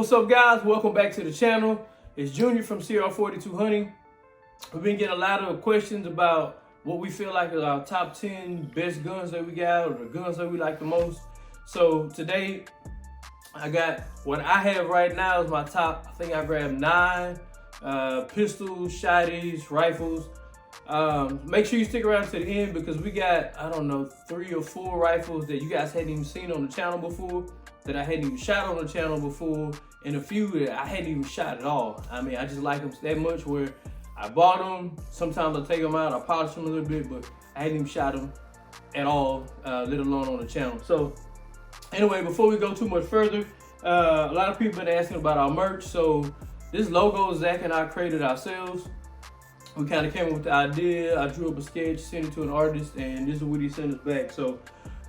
What's up, guys? Welcome back to the channel. It's Junior from CR42 Hunting. We've been getting a lot of questions about what we feel like is our top 10 best guns that we got, or the guns that we like the most. So today, I got what I have right now is my top. I think I grabbed 9 pistols, shotties, rifles. Make sure you stick around to the end because we got, I don't know, 3 or 4 rifles that you guys hadn't even seen on the channel before, that I hadn't even shot on the channel before, and a few that I hadn't even shot at all. I mean, I just like them that much where I bought them, sometimes I take them out, I polish them a little bit, but I hadn't even shot them at all, let alone on the channel. So anyway, before we go too much further, a lot of people been asking about our merch. So this logo, Zach and I created ourselves. We kind of came up with the idea. I drew up a sketch, sent it to an artist, and this is what he sent us back. So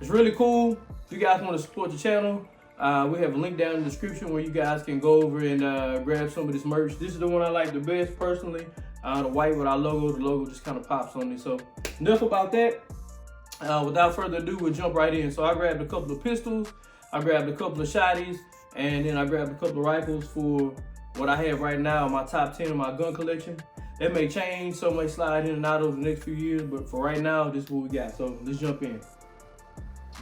it's really cool. If you guys want to support the channel, we have a link down in the description where you guys can go over and grab some of this merch. This is the one I like the best personally. The white with our logo, the logo just kind of pops on it. So enough about that. Without further ado, we'll jump right in. So I grabbed a couple of pistols, I grabbed a couple of shotties, and then I grabbed a couple of rifles for what I have right now in my top 10 of my gun collection. That may change, so may slide in and out over the next few years, but for right now, this is what we got. So let's jump in.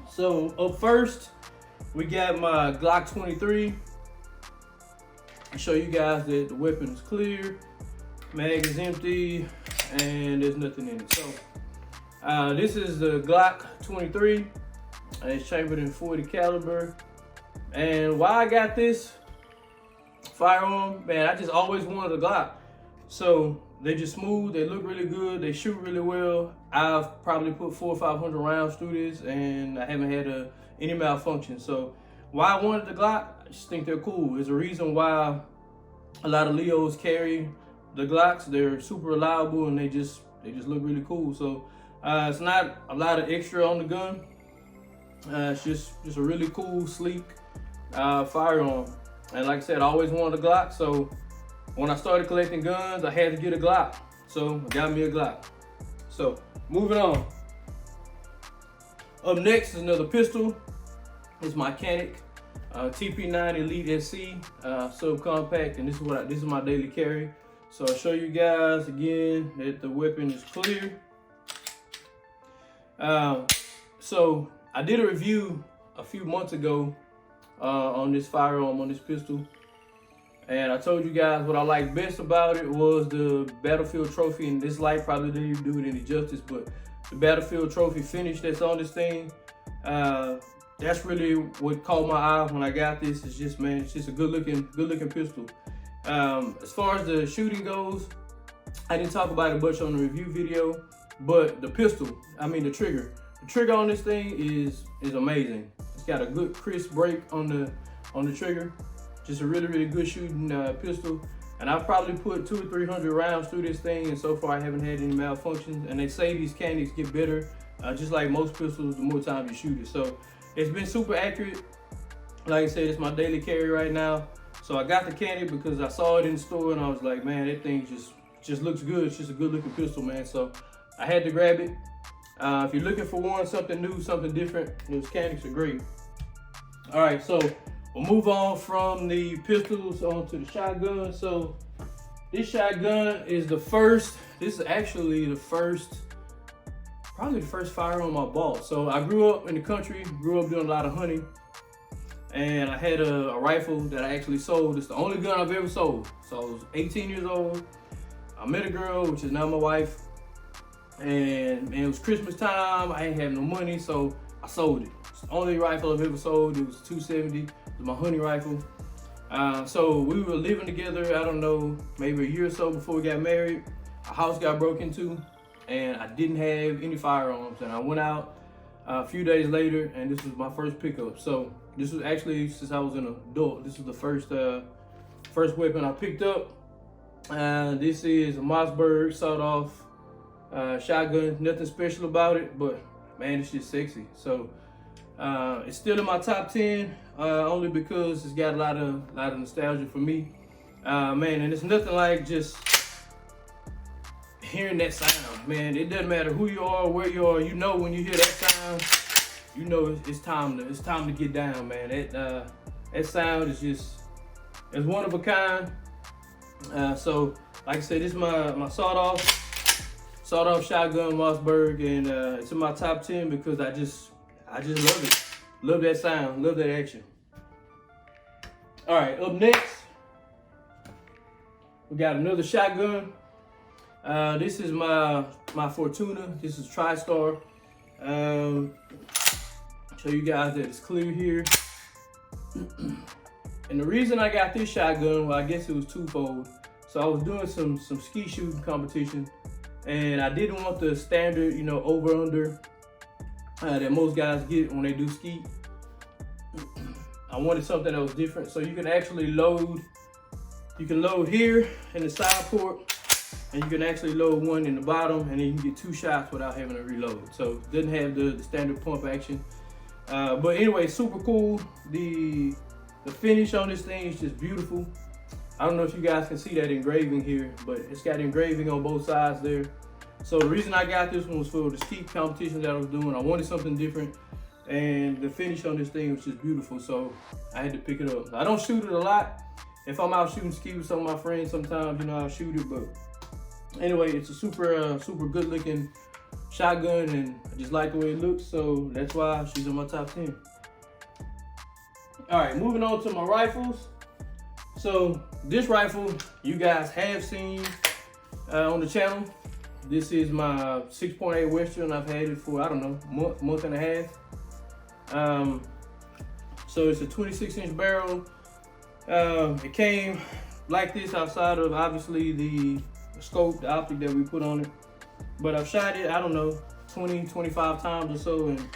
So up first, we got my Glock 23. I'll show you guys that the weapon is clear, mag is empty, and there's nothing in it. So this is the Glock 23. It's chambered in .40 caliber. And why I got this firearm, man, I just always wanted a Glock. So they just smooth, they look really good, they shoot really well. I've probably put 400 or 500 rounds through this, and I haven't had any malfunction. So why I wanted the Glock, I just think they're cool. There's a reason why a lot of Leos carry the Glocks. They're super reliable and they just look really cool. So it's not a lot of extra on the gun. It's just a really cool, sleek firearm. And like I said, I always wanted a Glock. So when I started collecting guns, I had to get a Glock. So I got me a Glock. So moving on. Up next is another pistol. It's my Canik TP9 Elite SC subcompact, and this is my daily carry. So I'll show you guys again that the weapon is clear. So I did a review a few months ago on this firearm, on this pistol. And I told you guys what I liked best about it was the Battlefield Trophy, and this light probably didn't even do it any justice, but the Battlefield Trophy finish that's on this thing, that's really what caught my eye when I got this. It's just, man, it's just a good looking pistol. As far as the shooting goes, I didn't talk about it much on the review video, but the pistol, I mean the trigger on this thing is amazing. It's got a good crisp break on the trigger. Just a really good shooting pistol. And I've probably put 200 or 300 rounds through this thing, and so far I haven't had any malfunctions. And they say these Caniks get better, just like most pistols, the more time you shoot it. So it's been super accurate. Like I said, it's my daily carry right now. So I got the Canik because I saw it in the store and I was like, man, that thing just looks good. It's just a good looking pistol, man. So I had to grab it. If you're looking for something new, something different, those Caniks are great. All right, so we'll move on from the pistols onto the shotgun. So this shotgun is this is actually probably the first firearm I bought. So I grew up in the country, grew up doing a lot of hunting, and I had a rifle that I actually sold. It's the only gun I've ever sold. So I was 18 years old. I met a girl, which is now my wife, and it was Christmas time. I ain't have no money, so I sold it. It's the only rifle I've ever sold. It was 270. It was my hunting rifle. So we were living together, I don't know, maybe a year or so before we got married. Our house got broke into, and I didn't have any firearms. And I went out a few days later, and this was my first pickup. So this was actually, since I was an adult, this was the first weapon I picked up. This is a Mossberg sawed-off shotgun. Nothing special about it, but man, it's just sexy. So it's still in my top 10, only because it's got a lot of nostalgia for me. Man, and it's nothing like just hearing that sound, man. It doesn't matter who you are, where you are. You know when you hear that sound, you know it's time to get down, man. That sound is just It's one of a kind. So like I said, this is my sawed-off shotgun Mossberg, and it's in my top 10 because I just love it. Love that sound, love that action. All right, up next, we got another shotgun. This is my Fortuna. This is TriStar. Show you guys that it's clear here. And the reason I got this shotgun, well, I guess it was twofold. So I was doing some ski shooting competition, and I didn't want the standard, over under that most guys get when they do ski. I wanted something that was different. So you can actually load. You can load here in the side port, and you can actually load one in the bottom, and then you can get 2 shots without having to reload. So it doesn't have the standard pump action. But anyway, super cool. The finish on this thing is just beautiful. I don't know if you guys can see that engraving here, but it's got engraving on both sides there. So the reason I got this one was for the ski competition that I was doing. I wanted something different, and the finish on this thing was just beautiful, so I had to pick it up. I don't shoot it a lot. If I'm out shooting ski with some of my friends, sometimes, I'll shoot it, but anyway, it's a super good looking shotgun, and I just like the way it looks, so that's why she's in my top 10. All right, moving on to my rifles. So this rifle you guys have seen on the channel. This is my 6.8 Western. I've had it for, I don't know, month and a half. So it's a 26-inch barrel. It came like this outside of obviously the scope, the optic that we put on it. But I've shot it, I don't know, 20, 25 times or so, and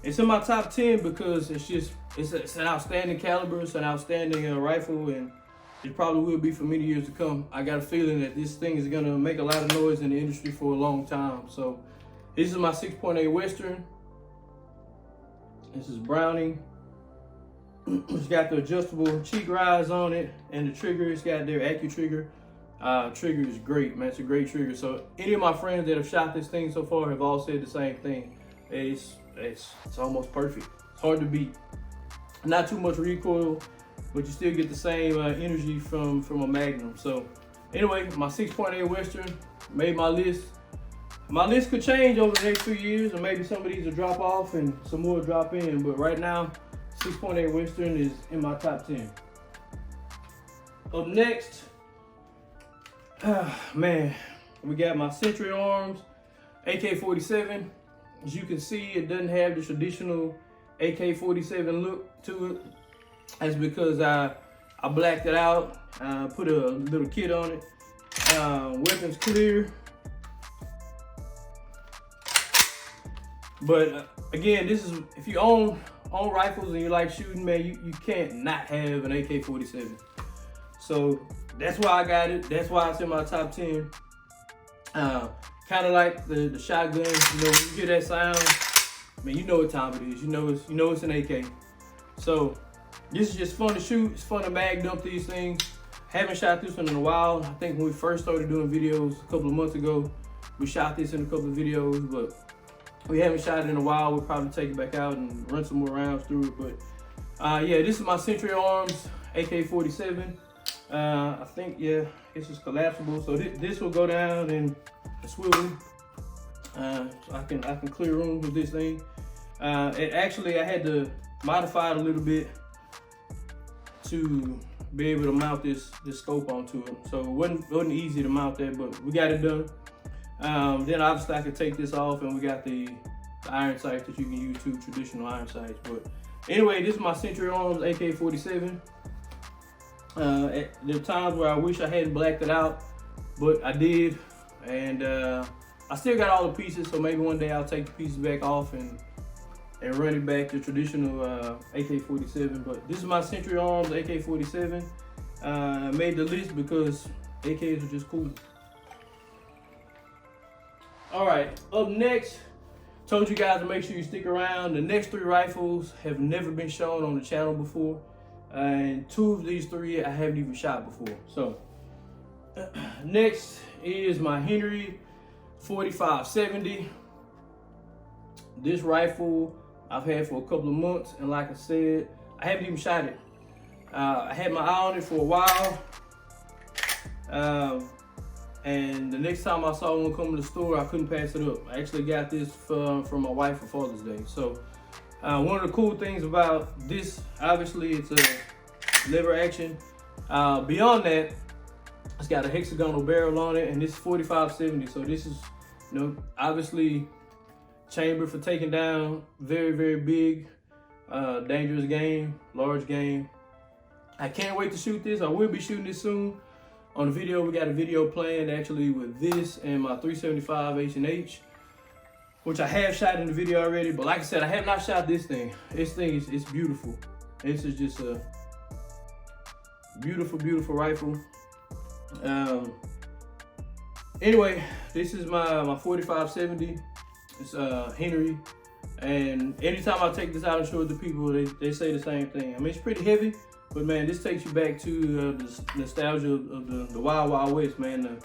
it's in my top 10 because it's an outstanding caliber, it's an outstanding rifle, and it probably will be for many years to come. I got a feeling that this thing is gonna make a lot of noise in the industry for a long time. So this is my 6.8 Western. This is Browning. It's got the adjustable cheek rise on it, and the trigger, it's got their AccuTrigger. Trigger is great, man. It's a great trigger. So any of my friends that have shot this thing so far have all said the same thing. It's almost perfect. It's hard to beat. Not too much recoil, but you still get the same energy from a Magnum. So anyway, my 6.8 Western made my list. My list could change over the next few years, or maybe some of these will drop off and some more drop in. But right now, 6.8 Western is in my top 10. Up next, man, we got my Century Arms AK-47. As you can see, it doesn't have the traditional AK-47 look to it. That's because I blacked it out, put a little kit on it. Weapons clear. But again, this is, if you own rifles and you like shooting, man, you can't not have an AK-47. So that's why I got it. That's why it's in my top 10. Kind of like the shotgun. When you hear that sound, man, you know what time it is. You know it's an AK. So this is just fun to shoot. It's fun to mag dump these things. Haven't shot this one in a while. I think when we first started doing videos a couple of months ago, we shot this in a couple of videos, but we haven't shot it in a while. We'll probably take it back out and run some more rounds through it. But yeah, this is my Century Arms AK-47. I think, yeah, this is collapsible. So this will go down and swivel. So I can clear room with this thing. Actually, I had to modify it a little bit to be able to mount this scope onto it. So it wasn't easy to mount that, but we got it done. Then obviously I could take this off, and we got the iron sights that you can use too, traditional iron sights. But anyway, this is my Century Arms AK-47. There are times where I wish I hadn't blacked it out, but I did, and I still got all the pieces, so maybe one day I'll take the pieces back off and run it back to traditional AK-47. But this is my Century Arms AK-47. I made the list because AKs are just cool. All right, up next, told you guys to make sure you stick around. The next 3 rifles have never been shown on the channel before, and 2 of these 3 I haven't even shot before. So next is my Henry 4570. This rifle I've had for a couple of months, and like I said, I haven't even shot it. I had my eye on it for a while. And the next time I saw one come to the store, I couldn't pass it up. I actually got this from my wife for Father's Day. So one of the cool things about this, obviously it's a lever action. Beyond that, it's got a hexagonal barrel on it, and this is 4570. So this is, you know, obviously chamber for taking down very, very big, dangerous game, large game. I can't wait to shoot this. I will be shooting this soon. On the video, we got a video planned actually with this and my 375 H&H, which I have shot in the video already. But like I said, I have not shot this thing. This thing is, it's beautiful. This is just a beautiful, beautiful rifle. Anyway, this is my 4570. It's Henry. And anytime I take this out and show it to people, they say the same thing. I mean, it's pretty heavy. But man, this takes you back to the nostalgia of the Wild Wild West, man.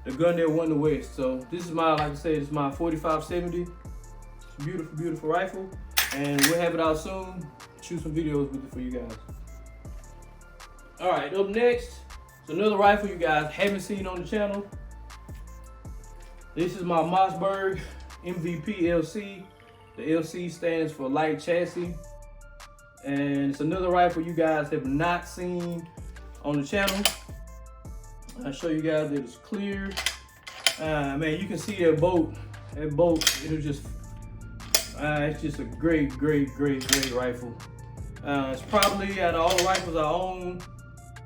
The gun that won the West. So this is my, like I said, it's my 4570. It's a beautiful, beautiful rifle. And we'll have it out soon. Shoot some videos with it for you guys. All right, up next, it's another rifle you guys haven't seen on the channel. This is my Mossberg MVP LC. The LC stands for light chassis. And it's another rifle you guys have not seen on the channel. I'll show you guys that it's clear. Man, you can see that bolt. That bolt, it'll just, it's just a great, great, great, great rifle. It's probably, out of all the rifles I own,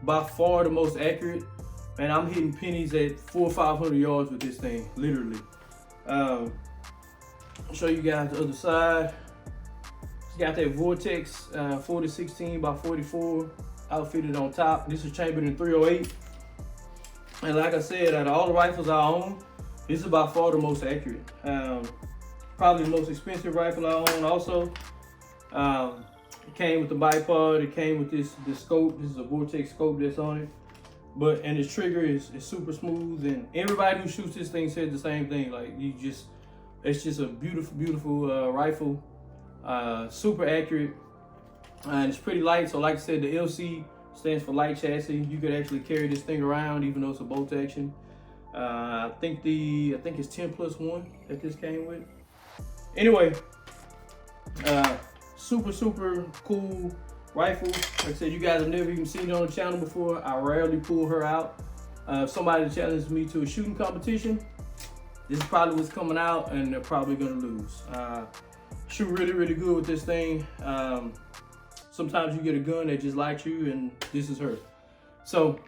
by far the most accurate. And I'm hitting pennies at 400 or 500 yards with this thing, literally. I'll show you guys the other side. It's got that Vortex 4016 by 44 outfitted on top. This is chambered in 308. And like I said, out of all the rifles I own, this is by far the most accurate. Probably the most expensive rifle I own also. It came with the bipod, it came with this scope. This is a Vortex scope that's on it. And its trigger is super smooth, and everybody who shoots this thing said the same thing. Like, it's just a beautiful, beautiful rifle. Super accurate, and it's pretty light. So like I said, the LC stands for light chassis. You could actually carry this thing around even though it's a bolt action. I think it's 10+1 that this came with. Anyway, super cool rifle. Like I said, you guys have never even seen it on the channel before. I rarely pull her out. If somebody challenges me to a shooting competition, this is probably what's coming out, and they're probably gonna lose. Shoot really, really good with this thing. Sometimes you get a gun that just likes you, and this is her. So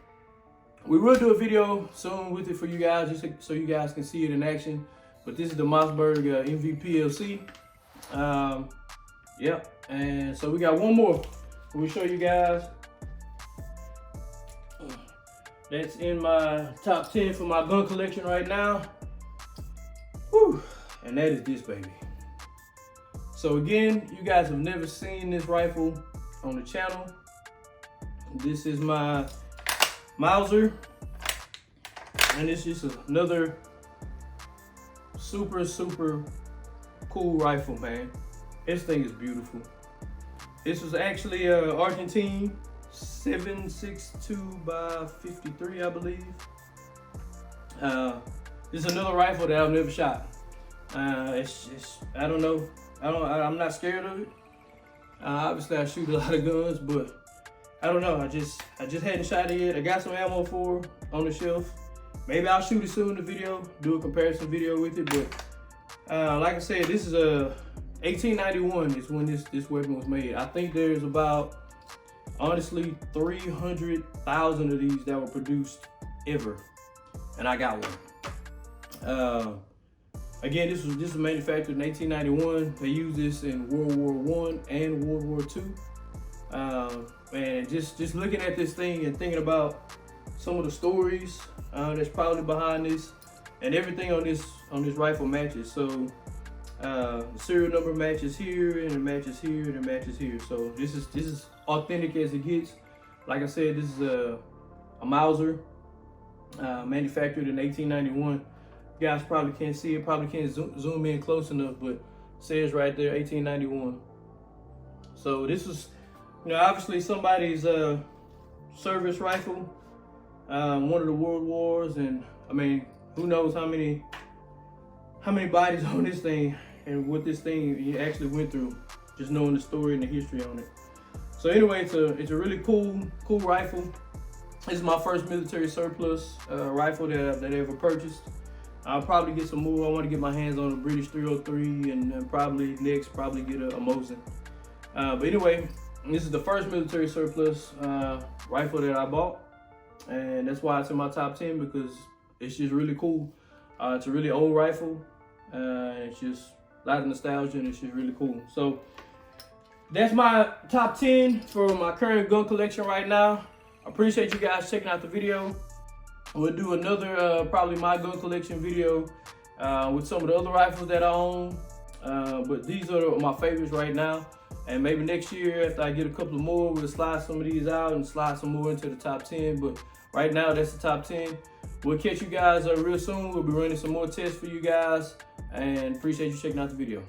we will do a video soon with it for you guys, just so you guys can see it in action. But this is the Mossberg MVP LC. Yep, and so we got one more. We'll show you guys. That's in my top 10 for my gun collection right now. Whew. And that is this baby. So again, you guys have never seen this rifle on the channel. This is my Mauser, and it's just another super cool rifle, man. This thing is beautiful. This was actually Argentine 7.62 by 53, I believe. This is another rifle that I've never shot. I don't know. I'm not scared of it. Obviously I shoot a lot of guns, but I don't know. I just hadn't shot it yet. I got some ammo for it on the shelf. Maybe I'll shoot it soon in the video, do a comparison video with it. But like I said, this is a 1891 is when this weapon was made. I think there's about, honestly, 300,000 of these that were produced ever, and I got one. Again, this was manufactured in 1891. They used this in World War I and World War II. And just looking at this thing and thinking about some of the stories that's probably behind this, and everything on this rifle matches. So the serial number matches here, and it matches here, and it matches here. So this is authentic as it gets. Like I said, this is a Mauser, manufactured in 1891. You guys probably can't see it, probably can't zoom in close enough, but it says right there 1891. So this was You know, obviously somebody's service rifle, one of the World Wars, and I mean, who knows how many bodies on this thing and what this thing actually went through, just knowing the story and the history on it. So anyway, it's a really cool rifle. This is my first military surplus rifle that I ever purchased. I'll probably get some more. I want to get my hands on a British 303 and probably next get a Mosin. But anyway, this is the first military surplus rifle that I bought, and that's why it's in my top 10, because it's just really cool. It's a really old rifle. It's just a lot of nostalgia, and it's just really cool. So that's my top 10 for my current gun collection right now. I appreciate you guys checking out the video. We'll do another probably my gun collection video with some of the other rifles that I own. But these are my favorites right now. And maybe next year, after I get a couple more, we'll slide some of these out and slide some more into the top 10. But right now, that's the top 10. We'll catch you guys real soon. We'll be running some more tests for you guys. And appreciate you checking out the video.